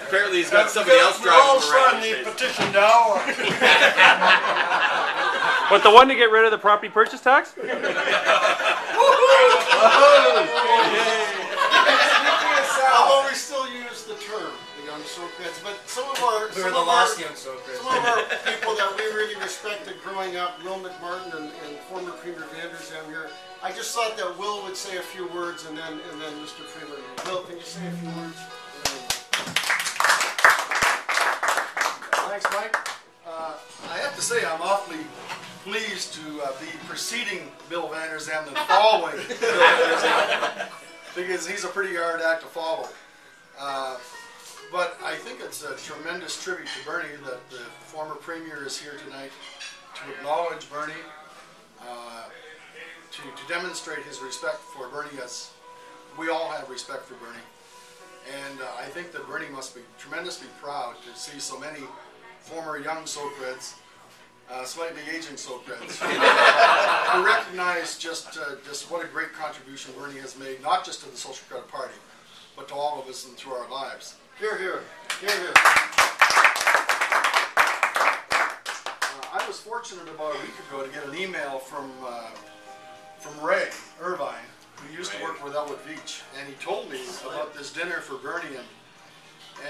Apparently he's got somebody else driving all around. sign the petition now. What, the one to get rid of the property purchase tax? Although we still use the term, the young Socreds, but some of our We're the lost young Socreds. Some of our people that we really respected growing up, Will McMartin and former Premier Vander here. I just thought that Will would say a few words, and then Mr. Freeman. Will, can you say a few words? Thanks, Mike. I have to say I'm awfully pleased to be preceding Bill Vander than following Bill Vander, because he's a pretty hard act to follow. But I think it's a tremendous tribute to Bernie that the former Premier is here tonight to acknowledge Bernie, to demonstrate his respect for Bernie, as we all have respect for Bernie. And I think that Bernie must be tremendously proud to see so many former young Socreds, slightly aging Socreds, who recognize just what a great contribution Bernie has made, not just to the Social Credit Party, but to all of us and through our lives. Hear, hear. Hear, hear. I was fortunate about a week ago to get an email from Ray Irvine, who used to work with Elwood Beach, and he told me about this dinner for Bernie.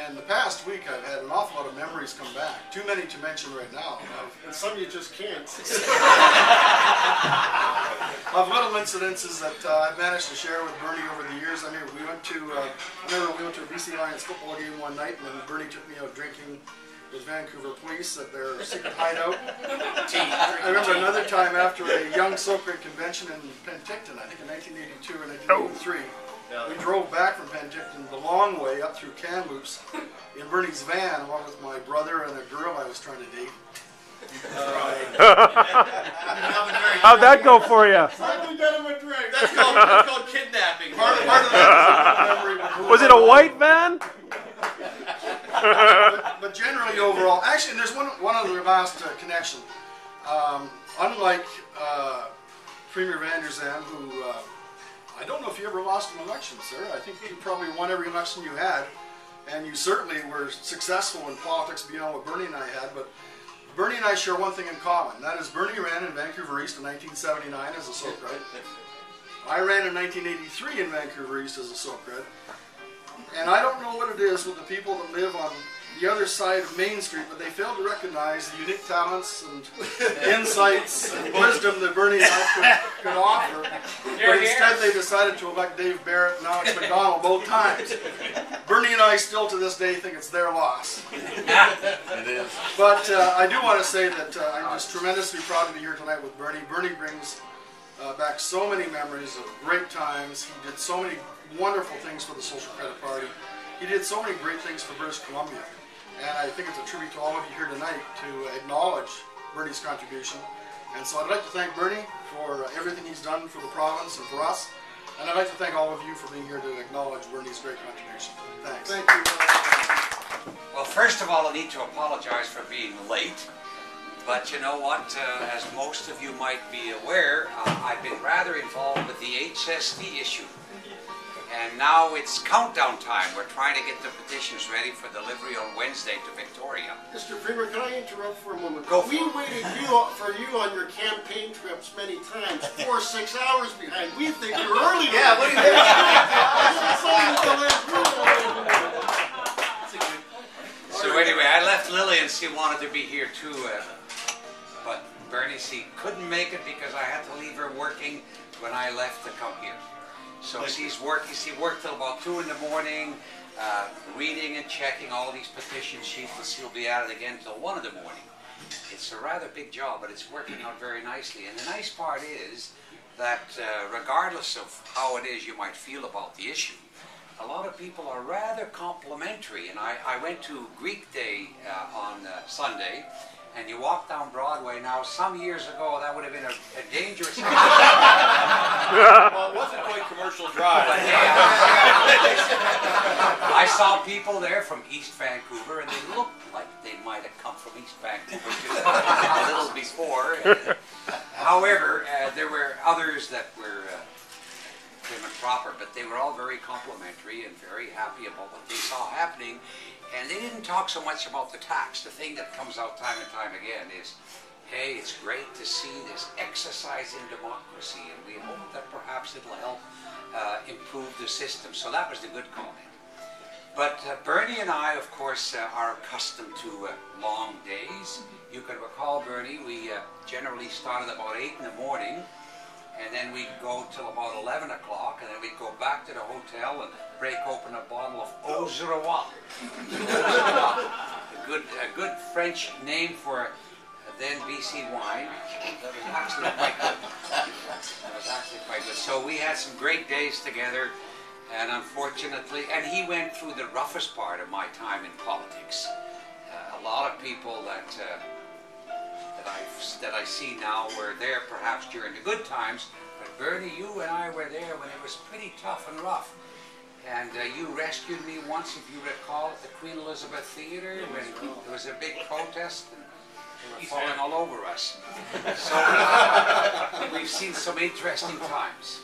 And the past week I've had an awful lot of memories come back. Too many to mention right now. And some you just can't. Of little incidences that I've managed to share with Bernie over the years. I mean, I remember we went to a BC Lions football game one night, and then Bernie took me out drinking with Vancouver police at their secret hideout. I remember another time after a young Socred convention in Penticton, I think in 1982 or 1983. We drove back from Penticton the long way up through Kamloops in Bernie's van, along with my brother and a girl I was trying to date. How'd that go for you? I can get him a drink. That's called kidnapping. Part of that memory. Was it a white van? But generally overall, actually there's one other last connection. Unlike Premier Vander Zalm, who I don't know if you ever lost an election, sir. I think you probably won every election you had, and you certainly were successful in politics beyond what Bernie and I had, but Bernie and I share one thing in common. That is, Bernie ran in Vancouver East in 1979 as a Socred. I ran in 1983 in Vancouver East as a Socred. And I don't know what it is with the people that live on the other side of Main Street, but they fail to recognize the unique talents and insights and wisdom that Bernie and I could offer. But instead they decided to elect Dave Barrett, and now it's McDonald both times. Bernie and I still to this day think it's their loss. It is. But I do want to say that I'm just tremendously proud to be here tonight with Bernie. Bernie brings back so many memories of great times. He did so many wonderful things for the Social Credit Party. He did so many great things for British Columbia. And I think it's a tribute to all of you here tonight to acknowledge Bernie's contribution. And so I'd like to thank Bernie for everything he's done for the province and for us. And I'd like to thank all of you for being here to acknowledge Bernie's great contribution. Thanks. Thank you. Well, first of all, I need to apologize for being late. But you know what, as most of you might be aware, I've been rather involved with the HST issue. And now it's countdown time. We're trying to get the petitions ready for delivery on Wednesday to Victoria. Mr. Freeman, can I interrupt for a moment? Go we waited for you on your campaign trips many times, 4 or 6 hours behind. We think you're early. Yeah, what do you think? So anyway, I left Lily and she wanted to be here too. But Bernie, she couldn't make it because I had to leave her working when I left to come here. So she worked till about 2 in the morning, reading and checking all these petition sheets, and she'll be at it again till 1 in the morning. It's a rather big job, but it's working out very nicely. And the nice part is that regardless of how it is you might feel about the issue, a lot of people are rather complimentary. And I went to Greek Day on Sunday, and you walk down Broadway. Now, some years ago, that would have been a dangerous thing. Well, it wasn't quite commercial drive. But, I saw people there from East Vancouver, and they looked like they might have come from East Vancouver just a little before. However, there were others that were prim and proper, but they were all very complimentary and very happy about what they saw happening. And they didn't talk so much about the tax. The thing that comes out time and time again is, hey, it's great to see this exercise in democracy, and we hope that perhaps it'll help improve the system. So that was the good comment. But Bernie and I, of course, are accustomed to long days. You can recall, Bernie, we generally started about 8 in the morning, and then we'd go till about 11 o'clock, and then we'd go back to the hotel and break open a bottle of Eau de Roi. a good French name for then BC wine. That was actually quite good. That was actually quite good. So we had some great days together, and unfortunately, and he went through the roughest part of my time in politics. A lot of people that I see now were there perhaps during the good times, but Bernie, you and I were there when it was pretty tough and rough. And you rescued me once, if you recall, at the Queen Elizabeth Theatre when there was a big protest and they were falling all over us. So we've seen some interesting times,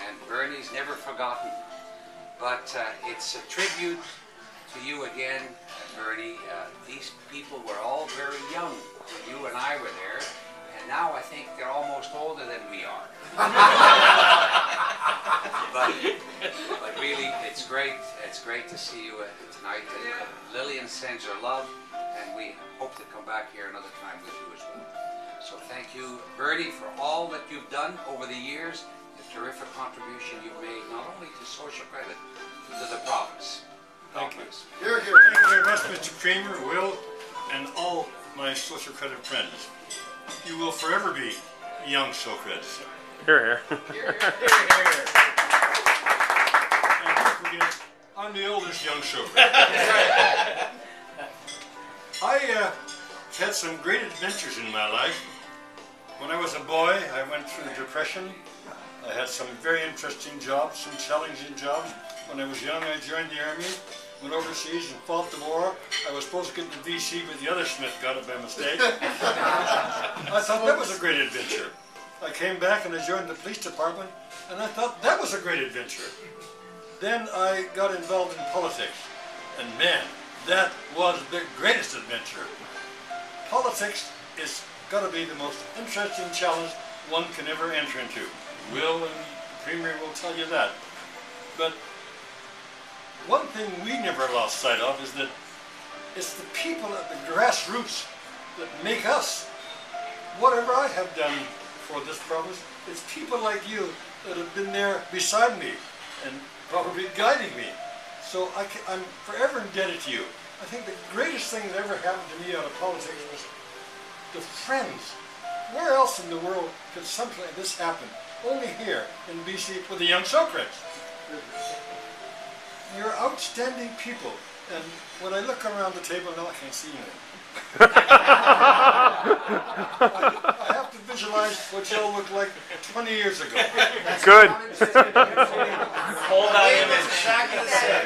and Bernie's never forgotten. But it's a tribute to you again, Bernie. These people were all very young when you and I were there, and now I think they're almost older than we are. but really, it's great. It's great to see you tonight. Lillian sends her love, and we hope to come back here another time with you as well. So thank you, Bernie, for all that you've done over the years. Terrific contribution you've made, not only to social credit, but to the province. Thank you. Here, here. Thank you very much, Mr. Kramer, Will, and all my social credit friends. You will forever be young Socrates. Here, here. And don't forget, I'm the oldest young Socrates. I had some great adventures in my life. When I was a boy, I went through the Depression. I had some very interesting jobs, some challenging jobs. When I was young, I joined the army, went overseas and fought the war. I was supposed to get to BC, but the other Smith got it by mistake. I thought that was a great adventure. I came back and I joined the police department, and I thought that was a great adventure. Then I got involved in politics, and man, that was the greatest adventure. Politics is got to be the most interesting challenge one can ever enter into. Will and the Premier will tell you that. But one thing we never lost sight of is that it's the people at the grassroots that make us. Whatever I have done for this province, it's people like you that have been there beside me and probably guiding me. So I'm forever indebted to you. I think the greatest thing that ever happened to me out of politics was the friends. Where else in the world could something like this happen? Only here in BC with the young Socrates. You're outstanding people, and when I look around the table now, I can't see anything. I have to visualize what y'all looked like 20 years ago. Good. Hold that image. Exactly the same.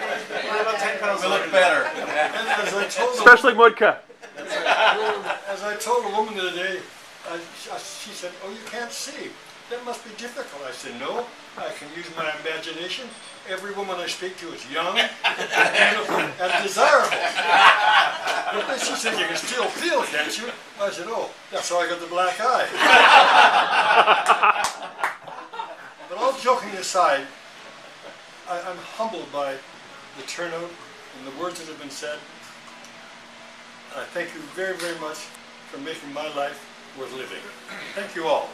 We look better. And as I told Especially Mudka. as I told a woman the other day, she said, "Oh, you can't see. That must be difficult." I said, "No, I can use my imagination. Every woman I speak to is young, beautiful, and desirable." But then she said, "You can still feel, can't you?" I said, "Oh, that's how I got the black eye." But all joking aside, I'm humbled by the turnout and the words that have been said. I thank you very, very much for making my life worth living. Thank you all.